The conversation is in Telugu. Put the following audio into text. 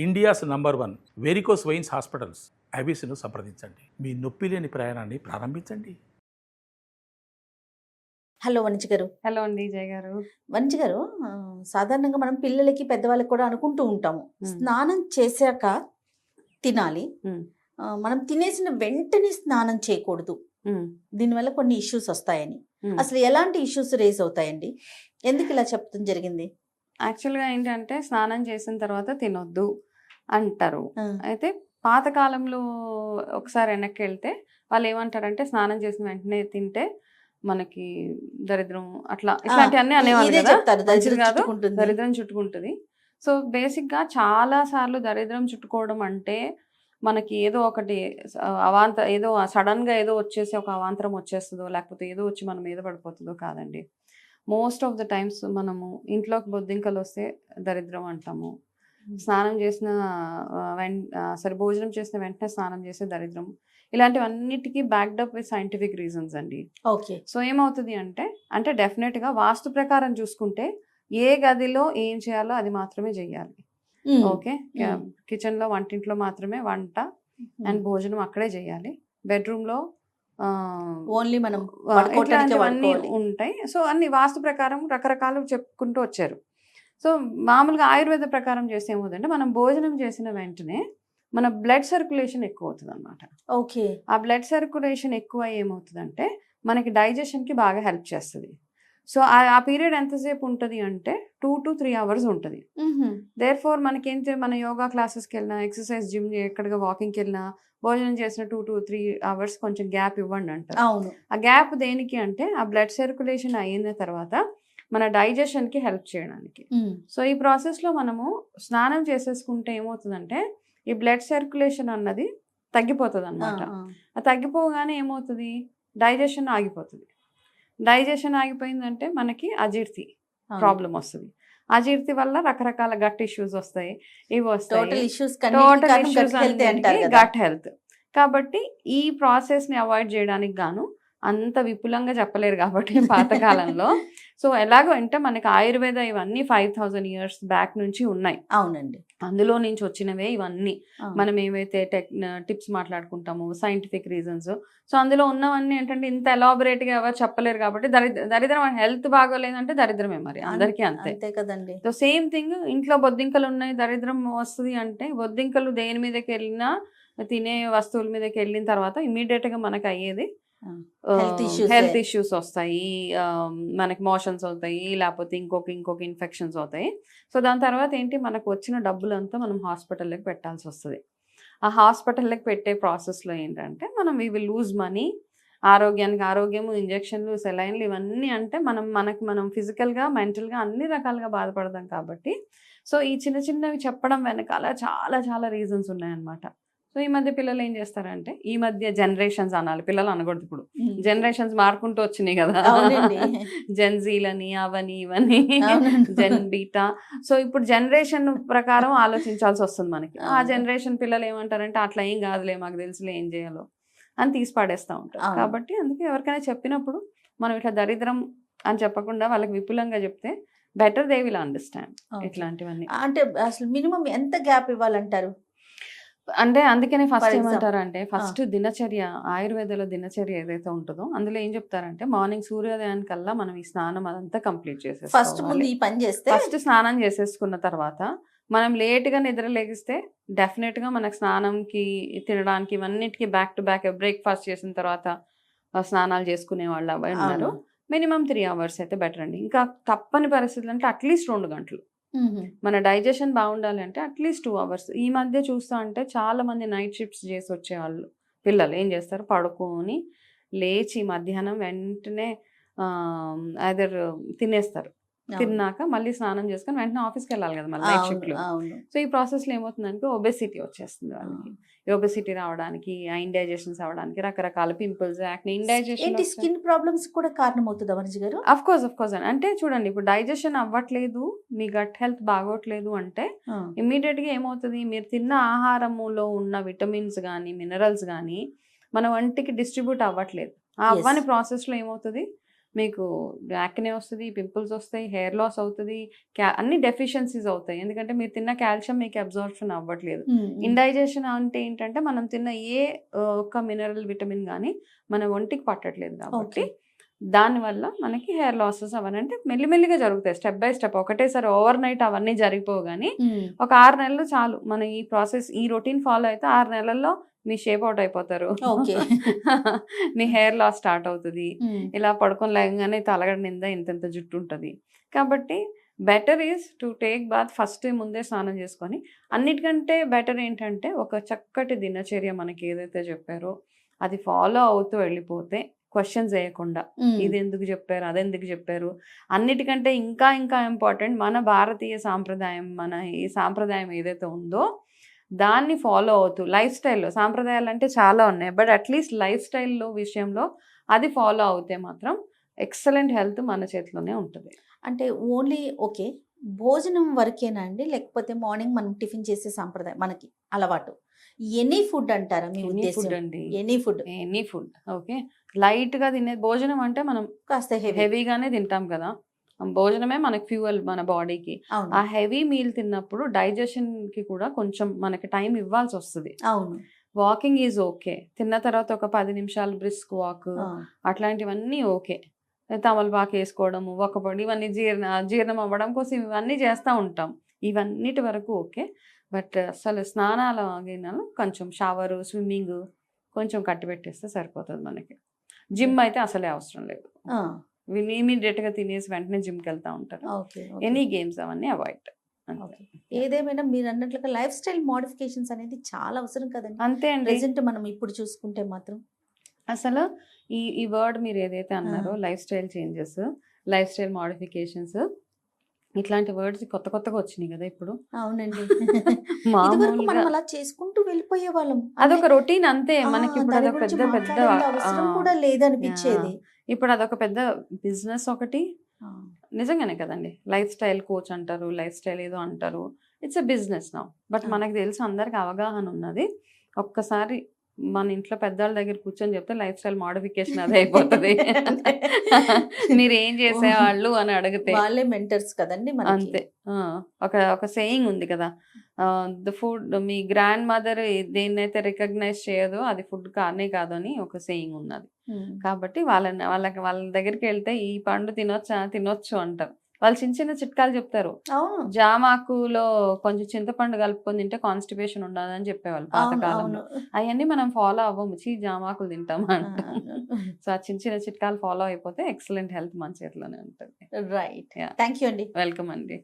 India's number 1 varicose veins hospitals ఐబీసీను సంప్రదించండి. మీ నొప్పి లేని ప్రయాణాన్ని ప్రారంభించండి. హలో వనిజ్ గారు. హలో అండి జయ గారు. వనిజ్ గారు, సాధారణంగా మనం పిల్లలకి పెద్దవాళ్ళకి కూడా అనుకుంటూ ఉంటాము, స్నానం చేశాక తినాలి, మనం తినేసిన వెంటనే స్నానం చేయకూడదు, దీనివల్ల కొన్ని ఇష్యూస్ వస్తాయని. అసలు ఎలాంటి ఇష్యూస్ రేజ్ అవుతాయండి? ఎందుకు ఇలా చెప్పడం జరిగింది? యాక్చువల్గా ఏంటంటే స్నానం చేసిన తర్వాత తినొద్దు అంటారు. అయితే పాతకాలంలో ఒకసారి వెనక్కి వెళ్తే వాళ్ళు ఏమంటారంటే స్నానం చేసిన వెంటనే తింటే మనకి దరిద్రం అట్లా ఇట్లాంటివన్నీ అనేవాళ్ళు కదా, మంచిది కాదు, దరిద్రం చుట్టుకుంటుంది. సో బేసిక్గా చాలా సార్లు దరిద్రం చుట్టుకోవడం అంటే మనకి ఏదో ఒకటి ఏదో సడన్గా ఏదో వచ్చేసి ఒక అవాంతరం వచ్చేస్తుందో లేకపోతే ఏదో వచ్చి మన మీద పడిపోతుందో కాదండి. మోస్ట్ ఆఫ్ ద టైమ్స్ మనము ఇంట్లోకి బొద్దింకలు వస్తే దరిద్రం అంటాము, స్నానం చేసిన భోజనం చేసిన వెంటనే స్నానం చేసే దరిద్రం, ఇలాంటివన్నిటికీ బ్యాక్డప్ విత్ సైంటిఫిక్ రీజన్స్ అండి. ఓకే. సో ఏమవుతుంది అంటే డెఫినెట్గా వాస్తు ప్రకారం చూసుకుంటే ఏ గదిలో ఏం చేయాలో అది మాత్రమే చెయ్యాలి. ఓకే, కిచెన్లో వంటింట్లో మాత్రమే వంట అండ్ భోజనం అక్కడే చేయాలి. బెడ్రూమ్లో ఓన్లీ మనం ఇట్లాంటివన్నీ ఉంటాయి. సో అన్ని వాస్తు ప్రకారం రకరకాలు చెప్పుకుంటూ వచ్చారు. సో మామూలుగా ఆయుర్వేద ప్రకారం చేస్తే ఏమవుతుందంటే మనం భోజనం చేసిన వెంటనే మన బ్లడ్ సర్క్యులేషన్ ఎక్కువ అవుతుంది అనమాట. ఓకే. ఆ బ్లడ్ సర్క్యులేషన్ ఎక్కువ ఏమవుతుందంటే మనకి డైజెషన్కి బాగా హెల్ప్ చేస్తుంది. సో ఆ పీరియడ్ ఎంతసేపు ఉంటుంది అంటే 2 to 3 hours ఉంటుంది. దేర్ ఫోర్ మనకేంటి, మన యోగా క్లాసెస్కి వెళ్ళినా, ఎక్సర్సైజ్ జిమ్ ఎక్కడిగా వాకింగ్కి వెళ్ళినా, భోజనం చేసిన 2 to 3 hours కొంచెం గ్యాప్ ఇవ్వండి అంటారు. ఆ గ్యాప్ దేనికి అంటే ఆ బ్లడ్ సర్క్యులేషన్ అయిన తర్వాత మన డైజెషన్కి హెల్ప్ చేయడానికి. సో ఈ ప్రాసెస్లో మనము స్నానం చేసేసుకుంటే ఏమవుతుందంటే ఈ బ్లడ్ సర్క్యులేషన్ అన్నది తగ్గిపోతుంది అనమాట. ఆ తగ్గిపోగానే ఏమవుతుంది, డైజెషన్ ఆగిపోతుంది. డైజెషన్ ఆగిపోయిందంటే మనకి అజీర్తి ప్రాబ్లం వస్తుంది. అజీర్తి వల్ల రకరకాల గట్ ఇష్యూస్ వస్తాయి, ఇవి వస్తాయి, గట్ హెల్త్. కాబట్టి ఈ ప్రాసెస్ని అవాయిడ్ చేయడానికి గాను అంత విపులంగా చెప్పలేరు కాబట్టి పాతకాలంలో. సో ఎలాగో అంటే మనకి ఆయుర్వేద ఇవన్నీ 5000 years బ్యాక్ నుంచి ఉన్నాయి. అవునండి. అందులో నుంచి వచ్చినవే ఇవన్నీ. మనం ఏవైతే టిప్స్ మాట్లాడుకుంటామో సైంటిఫిక్ రీజన్స్, సో అందులో ఉన్నవన్నీ ఏంటంటే ఇంత ఎలాబొరేట్గా ఎవరు చెప్పలేరు కాబట్టి దరిద్రం హెల్త్ బాగోలేదంటే దరిద్రమే, మరి అందరికీ అంతే కదండి. సో సేమ్ థింగ్, ఇంట్లో బొద్దింకలు ఉన్నాయి దరిద్రం వస్తుంది అంటే బొద్దింకలు దేని మీదకి వెళ్ళినా, తినే వస్తువుల మీదకి వెళ్ళిన తర్వాత ఇమీడియట్గా మనకు అయ్యేది హెల్త్ ఇష్యూస్ వస్తాయి, మనకి మోషన్స్ అవుతాయి, లేకపోతే ఇంకొక ఇన్ఫెక్షన్స్ అవుతాయి. సో దాని తర్వాత ఏంటి, మనకు వచ్చిన డబ్బులంతా మనం హాస్పిటల్లోకి పెట్టాల్సి వస్తుంది. ఆ హాస్పిటల్లోకి పెట్టే ప్రాసెస్లో ఏంటంటే మనం వీ విల్ లూజ్ మనీ, ఆరోగ్యము, ఇంజెక్షన్లు, సెలైన్లు, ఇవన్నీ అంటే మనం ఫిజికల్గా, మెంటల్గా అన్ని రకాలుగా బాధపడతాం కాబట్టి. సో ఈ చిన్నవి చెప్పడం వెనకాల చాలా చాలా రీజన్స్ ఉన్నాయన్నమాట. సో ఈ మధ్య పిల్లలు ఏం చేస్తారంటే, ఈ మధ్య జనరేషన్స్ అనాలి, పిల్లలు అనకూడదు, ఇప్పుడు జనరేషన్స్ మారుకుంటూ వచ్చినాయి కదా, జెన్జీలని అవని ఇవన్నీ, జెన్ బీటా. సో ఇప్పుడు జనరేషన్ ప్రకారం ఆలోచించాల్సి వస్తుంది మనకి. ఆ జనరేషన్ పిల్లలు ఏమంటారంటే అట్లా ఏం కాదులే, మాకు తెలుసులే ఏం చేయాలో అని తీసి పాడేస్తూ ఉంటారు. కాబట్టి అందుకే ఎవరికైనా చెప్పినప్పుడు మనం ఇట్లా దరిద్రం అని చెప్పకుండా వాళ్ళకి విపులంగా చెప్తే బెటర్, దే విల్ అండర్స్టాండ్ ఇట్లాంటివన్నీ. అంటే అసలు మినిమం ఎంత గ్యాప్ ఇవ్వాలంటారు? అంటే అందుకనే ఫస్ట్ ఏమంటారంటే, ఫస్ట్ దినచర్య, ఆయుర్వేదలో దినచర్య ఏదైతే ఉంటుందో అందులో ఏం చెప్తారంటే మార్నింగ్ సూర్యోదయానికల్లా మనం ఈ స్నానం అదంతా కంప్లీట్ చేసేసుకోవాలి. ఫస్ట్ స్నానం చేసేసుకున్న తర్వాత మనం లేట్గా నిద్ర లేగిస్తే డెఫినెట్గా మనకు స్నానంకి, తినడానికి, ఇవన్నిటికీ బ్యాక్ టు బ్యాక్ బ్రేక్ఫాస్ట్ చేసిన తర్వాత స్నానాలు చేసుకునే వాళ్ళు అవి ఉన్నారు. మినిమం 3 hours అయితే బెటర్ అండి. ఇంకా తప్పని పరిస్థితులు అంటే అట్లీస్ట్ 2 గంటలు. మన డైజెషన్ బాగుండాలి అంటే అట్లీస్ట్ 2 hours. ఈ మధ్య చూస్తా అంటే చాలా మంది నైట్ షిఫ్ట్స్ చేసి వచ్చేవాళ్ళు పిల్లలు ఏం చేస్తారు, పడుకొని లేచి మధ్యాహ్నం వెంటనే ఐదర్ తినేస్తారు, తిన్నాక మళ్ళీ స్నానం చేసుకొని వెంటనే ఆఫీస్కి వెళ్ళాలి కదా మళ్ళీ నైట్ షిఫ్ట్లో. సో ఈ ప్రాసెస్లో ఏమవుతుందంటే ఒబెసిటీ వచ్చేస్తుంది వాళ్ళకి. ఒబెసిటీ రావడానికి, ఇండైజెషన్స్ అవ్వడానికి, రకరకాల pimples, acne, indigestion, skin problems కూడా కారణమవుతుంది వనిజ్ గారు. అఫ్ కోర్స్ అంటే చూడండి, ఇప్పుడు డైజెషన్ అవ్వట్లేదు, మీ గట్ హెల్త్ బాగోట్లేదు అంటే ఇమ్మీడియట్గా ఏమవుతుంది, మీరు తిన్న ఆహారములో ఉన్న విటమిన్స్ కానీ, మినరల్స్ కానీ మన వంటికి డిస్ట్రిబ్యూట్ అవ్వట్లేదు. ఆ అవ్వని ప్రాసెస్లో ఏమవుతుంది, మీకు యాక్నే వస్తుంది, పింపుల్స్ వస్తాయి, హెయిర్ లాస్ అవుతుంది, అన్ని డెఫిషియన్సీస్ అవుతాయి. ఎందుకంటే మీరు తిన్న కాల్షియం మీకు అబ్జార్ప్షన్ అవ్వట్లేదు. ఇండైజెషన్ అంటే ఏంటంటే మనం తిన్న ఏ ఒక్క మినరల్ విటమిన్ కానీ మన ఒంటికి పట్టట్లేదు కాబట్టి దానివల్ల మనకి హెయిర్ లాసెస్ అవన్నీ అంటే మెల్లిమెల్లిగా జరుగుతాయి, స్టెప్ బై స్టెప్. ఒకటేసారి ఓవర్ నైట్ అవన్నీ జరిగిపోవు కానీ ఒక 6 నెలలు చాలు మన ఈ ప్రాసెస్, ఈ రొటీన్ ఫాలో అయితే 6 నెలల్లో మీ షేప్ అవుట్ అయిపోతారు. మీ హెయిర్ లాస్ స్టార్ట్ అవుతుంది. ఇలా పడుకొని లేగానే తలగడ నిందా ఇంత జుట్టు ఉంటుంది. కాబట్టి better is to take bath first ముందే స్నానం చేసుకొని. అన్నిటికంటే బెటర్ ఏంటంటే ఒక చక్కటి దినచర్య మనకి ఏదైతే చెప్పారో అది ఫాలో అవుతూ వెళ్ళిపోతే, క్వశ్చన్స్ వేయకుండా ఇది ఎందుకు చెప్పారు, అదెందుకు చెప్పారు. అన్నిటికంటే ఇంకా ఇంకా ఇంపార్టెంట్ మన భారతీయ సాంప్రదాయం, మన ఈ సాంప్రదాయం ఏదైతే ఉందో దాన్ని ఫాలో అవుతూ లైఫ్ స్టైల్లో, సాంప్రదాయాలు అంటే చాలా ఉన్నాయి బట్ అట్లీస్ట్ లైఫ్ స్టైల్లో విషయంలో అది ఫాలో అవుతే మాత్రం ఎక్సలెంట్ హెల్త్ మన చేతిలోనే ఉంటుంది. అంటే ఓన్లీ ఓకే భోజనం వరకేనా అండి, లేకపోతే మార్నింగ్ మనం టిఫిన్ చేసే సాంప్రదాయం మనకి అలవాటు ఎనీ ఫుడ్ అంటారా మీ ఎనీ ఫుడ్ ఉద్దేశం? అండి, ఎనీ ఫుడ్ ఓకే. లైట్ గా తినే భోజనం అంటే మనం కాస్త హెవీగానే తింటాం కదా, భోజనమే మనకి ఫ్యూయల్ మన బాడీకి. ఆ హెవీ మీల్ తిన్నప్పుడు డైజెషన్ కి కూడా కొంచెం మనకి టైం ఇవ్వాల్సి వస్తుంది. అవును. వాకింగ్ ఈజ్ ఓకే, తిన్న తర్వాత ఒక 10 నిమిషాలు బ్రిస్క్ వాక్ అట్లాంటివన్నీ ఓకే. తమలపాకు వేసుకోవడము, ఒక్కపొడి, ఇవన్నీ జీర్ణం అవ్వడం కోసం ఇవన్నీ చేస్తూ ఉంటాం. ఇవన్నిటి వరకు ఓకే. బట్ అసలు స్నానాల గిన్నెలు కొంచెం షవరు, స్విమ్మింగ్ కొంచెం కట్టిపెట్టేస్తే సరిపోతుంది మనకి. జిమ్ అయితే అసలే అవసరం లేదు. ఇమీడియట్గా తినేసి వెంటనే జిమ్కి వెళ్తూ ఉంటారు. ఎనీ గేమ్స్ అవన్నీ అవాయిడ్. ఏదేమైనా మీరు అన్నట్లుగా లైఫ్ స్టైల్ మోడిఫికేషన్స్ అనేది చాలా అవసరం కదండి. అంతే అండి. ప్రెజెంట్ మనం ఇప్పుడు చూసుకుంటే మాత్రం అసలు ఈ వర్డ్ మీరు ఏదైతే అన్నారో life style changes, life style modifications, ఇట్లాంటి వర్డ్స్ కొత్తగా వచ్చినాయి కదా ఇప్పుడు. అవునండి. మామూలుగా మనం అలా చేసుకుంటూ వెళ్ళిపోయే వాళ్ళం, అదొక రొటీన్ అంతే. మనకి ఇప్పుడు అదొక పెద్ద అవసరం కూడా లేదనిపించేది. ఇప్పుడు అదొక పెద్ద బిజినెస్ ఒకటి. నిజంగానే కదండి, లైఫ్ స్టైల్ కోచ్ అంటారు, లైఫ్ స్టైల్ ఏదో అంటారు. It's a business now. But మనకు తెలుసు, అందరికి అవగాహన ఉన్నది. ఒక్కసారి మన ఇంట్లో పెద్దవాళ్ళ దగ్గర కూర్చొని చెప్తే లైఫ్ స్టైల్ మోడిఫికేషన్ అదే అయిపోతుంది. మీరు ఏం చేసేవాళ్ళు అని అడిగితే వాళ్ళే మెంటర్స్ కదండి అంతే. ఒక సేయింగ్ ఉంది కదా, ద ఫుడ్, మీ గ్రాండ్ మదర్ దేన్నైతే రికగ్నైజ్ చేయదో అది ఫుడ్ కానే కాదు అని ఒక సేయింగ్ ఉన్నది. కాబట్టి వాళ్ళ దగ్గరికి వెళ్తే ఈ పండు తినొచ్చు అంటారు. వాళ్ళు చిన్న చిన్న చిట్కాలు చెప్తారు. జామాకులో కొంచెం చింతపండు కలుపుకొని తింటే కాన్స్టిపేషన్ ఉండదని చెప్పేవాళ్ళు పాతకాలంలో. అవన్నీ మనం ఫాలో అవ్వము, జామాకులు తింటాం అంటాం. సో ఆ చిన్న చిన్న చిట్కాలు ఫాలో అయిపోతే ఎక్సలెంట్ హెల్త్ మన చేతిలోనే ఉంటుంది. రైట్. థ్యాంక్ యూ అండి. వెల్కమ్ అండి.